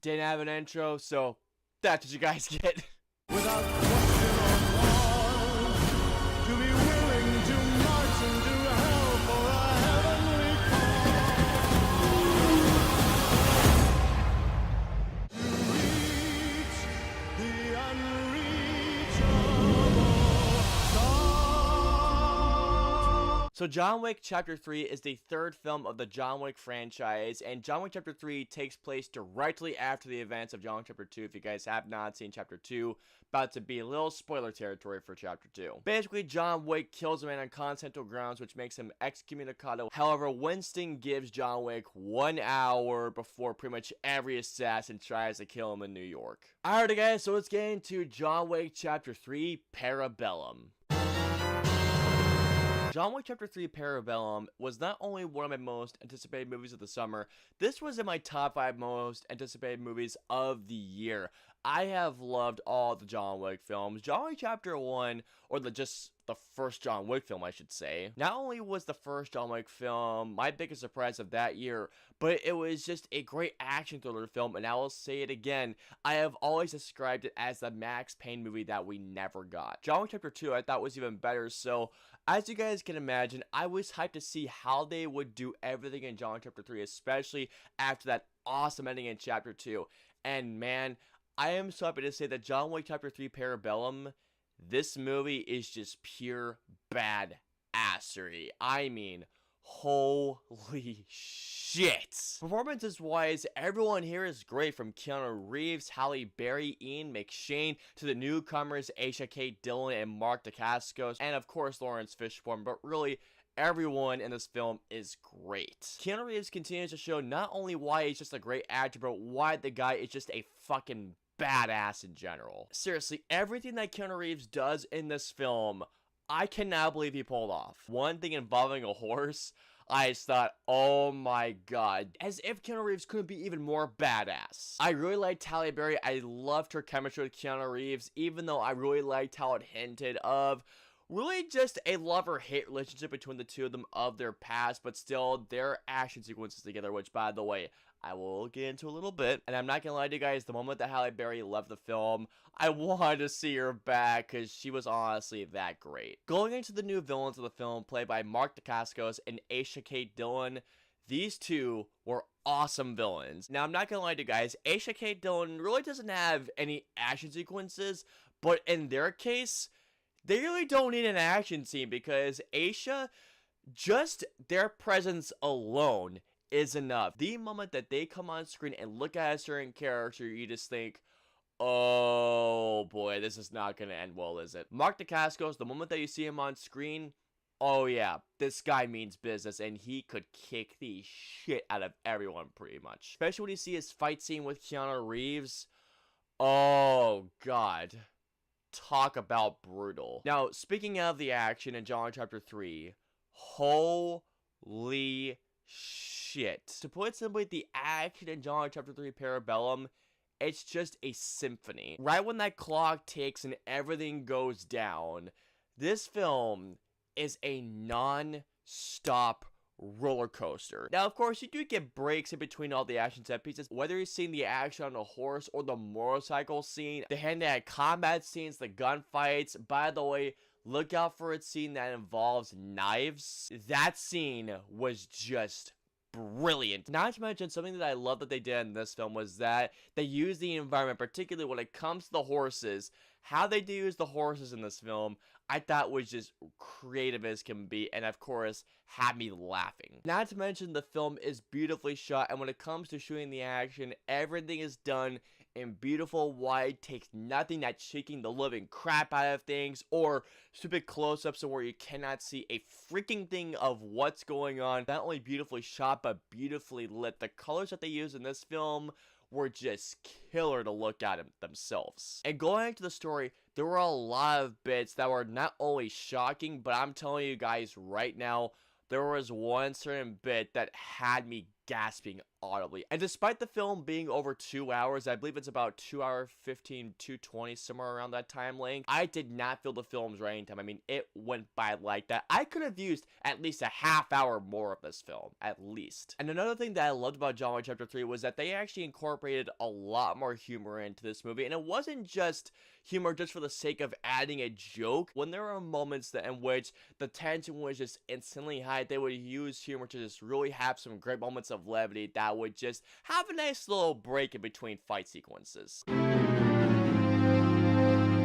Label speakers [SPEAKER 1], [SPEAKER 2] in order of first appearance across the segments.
[SPEAKER 1] Didn't have an intro, so that's what you guys get.
[SPEAKER 2] Without question or pause, to be willing to march into hell for a heavenly cause. To reach the unreachable star.
[SPEAKER 1] So John Wick Chapter 3 is the third film of the John Wick franchise, and John Wick Chapter 3 takes place directly after the events of John Wick Chapter 2. If you guys have not seen Chapter 2, about to be a little spoiler territory for Chapter 2. Basically, John Wick kills a man on continental grounds, which makes him excommunicado. However, Winston gives John Wick 1 hour before pretty much every assassin tries to kill him in New York. Alright guys, so let's get into John Wick Chapter 3, Parabellum. John Wick Chapter 3 Parabellum was not only one of my most anticipated movies of the summer, this was in my top 5 most anticipated movies of the year. I have loved all the John Wick films. John Wick Chapter 1, or just the first John Wick film, I should say. Not only was the first John Wick film my biggest surprise of that year, but it was just a great action thriller film, and I will say it again, I have always described it as the Max Payne movie that we never got. John Wick Chapter 2 I thought was even better, so as you guys can imagine, I was hyped to see how they would do everything in John Wick Chapter 3, especially after that awesome ending in Chapter 2. And man, I am so happy to say that John Wick Chapter 3 Parabellum, this movie is just pure badassery. I mean, holy shit. Performances wise, everyone here is great, from Keanu Reeves, Halle Berry, Ian McShane, to the newcomers Aisha Kate Dillon and Mark Dacascos, and of course Lawrence Fishburne, but really everyone in this film is great. Keanu Reeves continues to show not only why he's just a great actor, but why the guy is just a fucking badass in general. Seriously, everything that Keanu Reeves does in this film, I cannot believe he pulled off. One thing involving a horse, I just thought, oh my god, as if Keanu Reeves couldn't be even more badass. I really liked Halle Berry. I loved her chemistry with Keanu Reeves, even though I really liked how it hinted of really just a love-or-hate relationship between the two of them of their past, but still their action sequences together, which, by the way, I will get into a little bit. And I'm not gonna lie to you guys, the moment that Halle Berry left the film, I wanted to see her back because she was honestly that great. Going into the new villains of the film, played by Mark Dacascos and Aisha Kate Dillon, these two were awesome villains. Now, I'm not gonna lie to you guys, Aisha Kate Dillon really doesn't have any action sequences, but in their case, they really don't need an action scene, because Aisha, just their presence alone is enough. The moment that they come on screen and look at a certain character, you just think, oh boy, this is not gonna end well, is it? Mark Dacascos, the moment that you see him on screen, oh yeah, this guy means business, and he could kick the shit out of everyone pretty much. Especially when you see his fight scene with Keanu Reeves, oh god. Talk about brutal. Now, speaking of the action in John Chapter 3, holy shit. To put it simply, the action in John Chapter 3 Parabellum, it's just a symphony. Right when that clock ticks and everything goes down, this film is a non-stop roller coaster. Now, of course, you do get breaks in between all the action set pieces, whether you're seeing the action on a horse or the motorcycle scene, the hand-to-hand combat scenes, the gunfights. By the way, look out for a scene that involves knives. That scene was just brilliant. Not to mention, something that I love that they did in this film was that they used the environment, particularly when it comes to the horses. How they do use the horses in this film, I thought was just creative as can be, and of course, had me laughing. Not to mention, the film is beautifully shot, and when it comes to shooting the action, everything is done in beautiful wide takes, nothing that's shaking the living crap out of things, or stupid close-ups where you cannot see a freaking thing of what's going on. Not only beautifully shot, but beautifully lit. The colors that they use in this film were just killer to look at themselves. And going into the story, there were a lot of bits that were not only shocking, but I'm telling you guys right now, there was one certain bit that had me gasping audibly. And despite the film being over 2 hours, I believe it's about 2 hour 15, 220, somewhere around that time length, I did not feel the film's running time. I mean, it went by like that. I could have used at least a half hour more of this film, at least. And another thing that I loved about John Wick Chapter 3 was that they actually incorporated a lot more humor into this movie, and it wasn't just humor just for the sake of adding a joke. When there were moments in which the tension was just instantly high, they would use humor to just really have some great moments of levity that would just have a nice little break in between fight sequences.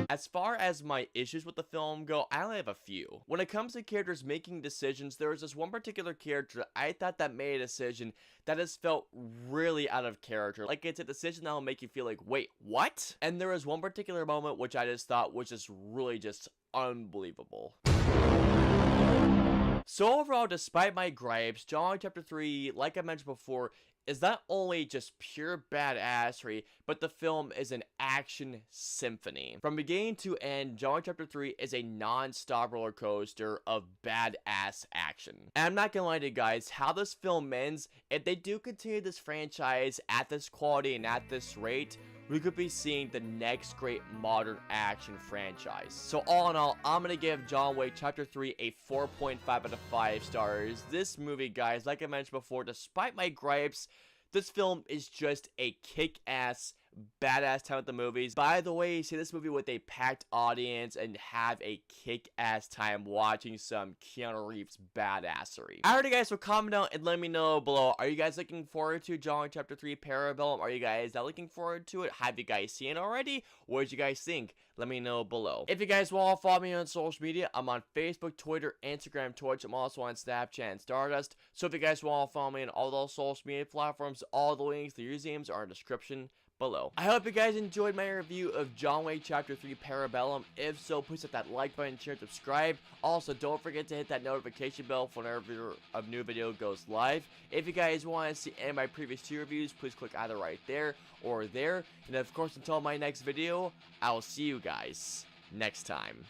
[SPEAKER 1] As far as my issues with the film go, I only have a few. When it comes to characters making decisions, there was this one particular character I thought that made a decision that has felt really out of character. Like, it's a decision that will make you feel like, wait, what? And there was one particular moment which I just thought was just really just unbelievable. So overall, despite my gripes, John Wick Chapter 3, like I mentioned before, is not only just pure badassery, but the film is an action symphony. From beginning to end, John Wick Chapter 3 is a non-stop roller coaster of badass action. And I'm not gonna lie to you guys, how this film ends, if they do continue this franchise at this quality and at this rate, we could be seeing the next great modern action franchise. So all in all, I'm gonna give John Wick Chapter 3 a 4.5 out of 5 stars. This movie, guys, like I mentioned before, despite my gripes, this film is just a kick-ass, badass time at the movies. By the way, see this movie with a packed audience and have a kick-ass time watching some Keanu Reeves badassery. Alrighty guys, so comment down and let me know below. Are you guys looking forward to John Wick Chapter 3 Parabellum? Are you guys not looking forward to it? Have you guys seen it already? What did you guys think? Let me know below. If you guys want to follow me on social media, I'm on Facebook, Twitter, Instagram, Twitch. I'm also on Snapchat and Stardust. So if you guys want to follow me on all those social media platforms, all the links, the usernames are in the description below. I hope you guys enjoyed my review of John Wick Chapter 3 Parabellum. If so, please hit that like button, share, and subscribe. Also, don't forget to hit that notification bell for whenever a new video goes live. If you guys want to see any of my previous 2 reviews, please click either right there or there. And of course, until my next video, I'll see you guys next time.